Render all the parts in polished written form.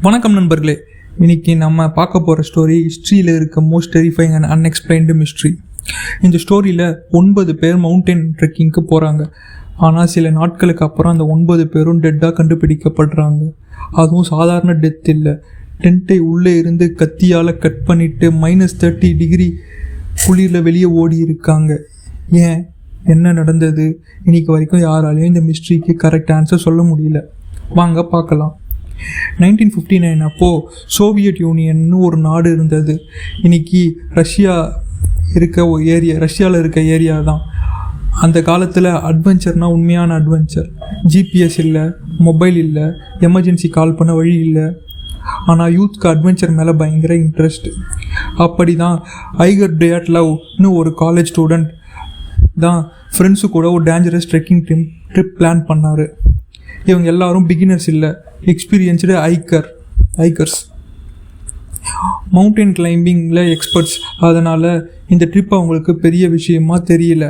வணக்கம் நண்பர்களே. இன்னைக்கு நம்ம பார்க்க போகிற ஸ்டோரி ஹிஸ்ட்ரியில் இருக்க most terrifying and unexplained mystery. இந்த ஸ்டோரியில் 9 பேர் மவுண்டன் ட்ரெக்கிங்க்கு போகிறாங்க. ஆனால் சில நாட்களுக்கு அப்புறம் அந்த 9 பேரும் டெட்டாக கண்டுபிடிக்கப்படுறாங்க. அதுவும் சாதாரண டெத் இல்லை. டென்ட்டை உள்ளே இருந்து கத்தியால் கட் பண்ணிவிட்டு -30 டிகிரி குளிரில் வெளியே ஓடி இருக்காங்க. ஏன், என்ன நடந்தது? இன்னைக்கு வரைக்கும் யாராலையும் இந்த மிஸ்ட்ரிக்கு கரெக்ட் ஆன்சர் சொல்ல முடியல. வாங்க பார்க்கலாம். 1959 அப்போது சோவியத் யூனியன்னு ஒரு நாடு இருந்தது. இன்னைக்கு ரஷ்யாவில் இருக்க ஏரியா தான். அந்த காலத்தில் அட்வென்ச்சர்னால் உண்மையான அட்வென்ச்சர். ஜிபிஎஸ் இல்லை, மொபைல் இல்லை, எமர்ஜென்சி கால் பண்ண வழி இல்லை. ஆனால் யூத்க்கு அட்வென்ச்சர் மேலே பயங்கர இன்ட்ரெஸ்ட். அப்படி தான் ஐகர் டியாட்லவ்னு ஒரு காலேஜ் ஸ்டூடெண்ட் தான் ஃப்ரெண்ட்ஸு கூட ஒரு டேஞ்சரஸ் ட்ரெக்கிங் ட்ரிப் பிளான் பண்ணார். இவங்க எல்லாரும் பிகினர்ஸ் இல்லை, எக்ஸ்பீரியன்ஸ்டு ஹைக்கர்ஸ், மவுண்டன் கிளைம்பிங்கில் எக்ஸ்பர்ட்ஸ். அதனால் இந்த ட்ரிப் அவங்களுக்கு பெரிய விஷயமா தெரியல.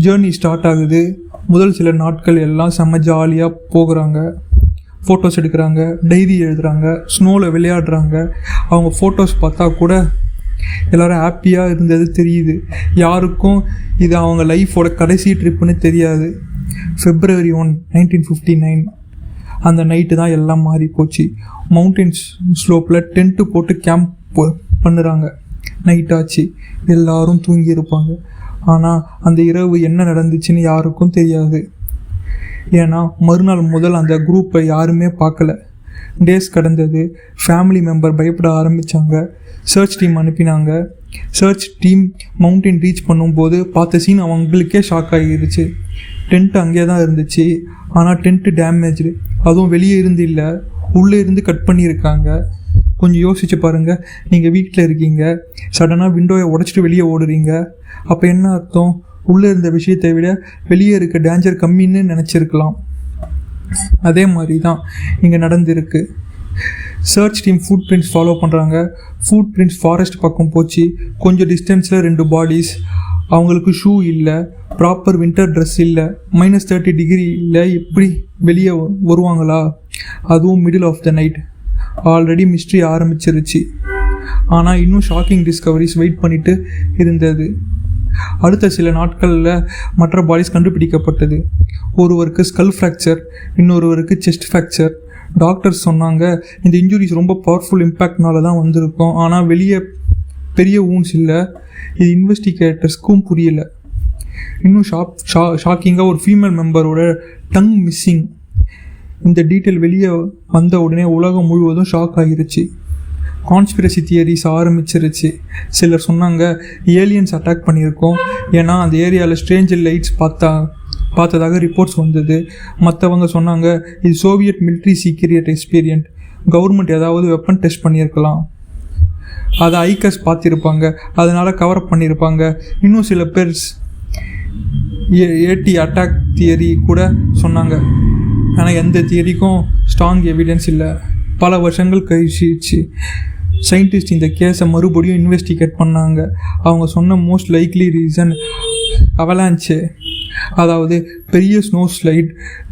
ஜேர்னி ஸ்டார்ட் ஆகுது. முதல் சில நாட்கள் எல்லாம் செம்ம ஜாலியாக போகிறாங்க. ஃபோட்டோஸ் எடுக்கிறாங்க, டைரி எழுதுகிறாங்க, ஸ்னோவில் விளையாடுறாங்க. அவங்க ஃபோட்டோஸ் பார்த்தா கூட எல்லோரும் ஹாப்பியாக இருந்தது தெரியுது. யாருக்கும் இது அவங்க லைஃபோட கடைசி ட்ரிப்புன்னு தெரியாது. February 1, 1959 அந்த நைட்டு தான் எல்லாம் மாறி போச்சு. மவுண்டன்ஸ் ஸ்லோப்பில் டென்ட்டு போட்டு கேம்ப் பண்ணுறாங்க. நைட் ஆச்சு, எல்லோரும் தூங்கியிருப்பாங்க. ஆனால் அந்த இரவு என்ன நடந்துச்சுன்னு யாருக்கும் தெரியாது. ஏன்னா மறுநாள் முதல் அந்த குரூப்பை யாருமே பார்க்கல. டேஸ் கடந்தது. ஃபேமிலி மெம்பர் பயப்பட ஆரம்பித்தாங்க. சர்ச் டீம் அனுப்பினாங்க. சர்ச் டீம் மவுண்டன் ரீச் பண்ணும்போது பார்த்த சீன் அவங்களுக்கே ஷாக் ஆகிருச்சு. டென்ட் அங்கே தான் இருந்துச்சு. ஆனால் டென்ட்டு டேமேஜ்டு. அதுவும் வெளியே இருந்து இல்லை, உள்ளே இருந்து கட் பண்ணியிருக்காங்க. கொஞ்சம் யோசிச்சு பாருங்கள். நீங்கள் வீட்டில் இருக்கீங்க, சடனாக விண்டோவை உடச்சிட்டு வெளியே ஓடுறீங்க. அப்போ என்ன அர்த்தம்? உள்ளே இருந்த விஷயத்தை விட வெளியே இருக்க டேஞ்சர் கம்மின்னு நினச்சிருக்கலாம். அதே மாதிரி தான் இங்கே நடந்திருக்கு. Search team footprints follow பண்ணுறாங்க. ஃபுட் பிரிண்ட்ஸ் ஃபாரஸ்ட் பக்கம் போச்சு. கொஞ்சம் டிஸ்டன்ஸில் 2 பாடிஸ். அவங்களுக்கு ஷூ இல்லை, ப்ராப்பர் வின்டர் ட்ரெஸ் இல்லை, -30 டிகிரி இல்லை. எப்படி வெளியே வருவாங்களா? அதுவும் middle of the night. Already mystery ஆரம்பிச்சிருச்சு. ஆனால் இன்னும் ஷாக்கிங் டிஸ்கவரிஸ் வெயிட் பண்ணிட்டு இருந்தது. அடுத்த சில நாட்களில் மற்ற பாடிஸ் கண்டுபிடிக்கப்பட்டது. ஒருவருக்கு ஸ்கல் ஃப்ராக்சர், இன்னொருவருக்கு செஸ்ட் ஃப்ராக்சர். டாக்டர்ஸ் சொன்னாங்க இந்த இன்ஜுரிஸ் ரொம்ப பவர்ஃபுல் இம்பேக்ட்னால தான் வந்திருக்கும். ஆனால் வெளியே பெரிய வூன்ஸ் இல்லை. இது இன்வெஸ்டிகேட்டர்ஸ்க்கும் புரியல. இன்னும் ஷாக்கிங்காக ஒரு ஃபீமேல் மெம்பரோட டங் மிஸ்ஸிங். இந்த டீட்டெயில் வெளியே வந்த உடனே உலகம் முழுவதும் ஷாக் ஆகிருச்சு. கான்ஸ்பிரசி தியரிஸ் ஆரம்பிச்சிருச்சு. சிலர் சொன்னாங்க ஏலியன்ஸ் அட்டாக் பண்ணியிருக்கோம், ஏன்னா அந்த ஏரியாவில் ஸ்ட்ரேஞ்சர் லைட்ஸ் பார்த்ததாக ரிப்போர்ட்ஸ் வந்தது. மற்றவங்க சொன்னாங்க இது சோவியட் மிலிட்ரி சீக்ரெட் எக்ஸ்பீரியன்ட், கவர்மெண்ட் ஏதாவது வெப்பன் டெஸ்ட் பண்ணியிருக்கலாம், அதை ஐக்கர்ஸ் பார்த்துருப்பாங்க, அதனால் கவரப் பண்ணியிருப்பாங்க. இன்னும் சில பேர் ஏடி அட்டாக் தியரி கூட சொன்னாங்க. ஆனால் எந்த தியரிக்கும் ஸ்ட்ராங் எவிடன்ஸ் இல்லை. பல வருஷங்கள் கழிச்சிச்சு சயின்டிஸ்ட் இந்த கேஸை மறுபடியும் இன்வெஸ்டிகேட் பண்ணாங்க. அவங்க சொன்ன மோஸ்ட் லைக்லி ரீசன் அவலான்ச்சு. அதாவது பெரிய ஸ்னோ ஸ்லைட்,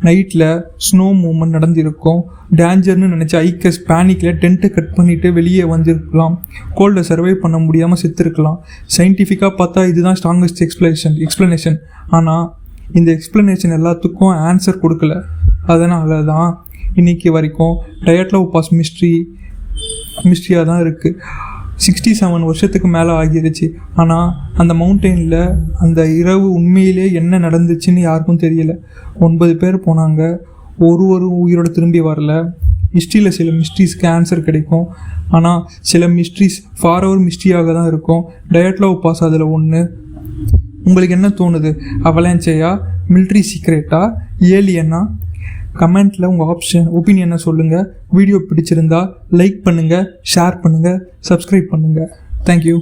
நைட்டில் ஸ்னோ மூவ்மெண்ட் நடந்திருக்கும். டேஞ்சர்னு நினச்ச ஐக்கஸ் பேனிக்கில் டென்ட்டை கட் பண்ணிவிட்டு வெளியே வந்திருக்கலாம். கோல்டை சர்வை பண்ண முடியாமல் செத்துருக்கலாம். சயின்டிஃபிக்காக பார்த்தா இதுதான் ஸ்ட்ராங்கஸ்ட் எக்ஸ்ப்ளனேஷன். ஆனால் இந்த எக்ஸ்ப்ளனேஷன் எல்லாத்துக்கும் ஆன்சர் கொடுக்கல. அதனால தான் இன்றைக்கி வரைக்கும் டயட்லவ் பாஸ் மிஸ்ட்ரியாக தான் இருக்குது. 67 வருஷத்துக்கு மேலே ஆகிருச்சு. ஆனால் அந்த மவுண்டெயினில் அந்த இரவு உண்மையிலே என்ன நடந்துச்சுன்னு யாருக்கும் தெரியல. 9 பேர் போனாங்க, ஒருவரும் உயிரோடு திரும்பி வரல. ஹிஸ்ட்ரியில் சில மிஸ்ட்ரிஸ்க்கு ஆன்சர் கிடைக்கும், ஆனால் சில மிஸ்ட்ரிஸ் ஃபார்எவர் மிஸ்ட்ரியாக தான் இருக்கும். டயட்லவ் பாஸ் அதில் ஒன்று. உங்களுக்கு என்ன தோணுது? அவலான்ச்சையா, மிலிட்ரி சீக்ரெட்டா, ஏலியனா? கமெண்ட்டில் உங்கள் ஒப்பீனியனை சொல்லுங்கள். வீடியோ பிடிச்சிருந்தா லைக் பண்ணுங்கள், ஷேர் பண்ணுங்கள், சப்ஸ்கிரைப் பண்ணுங்கள். தேங்க்யூ.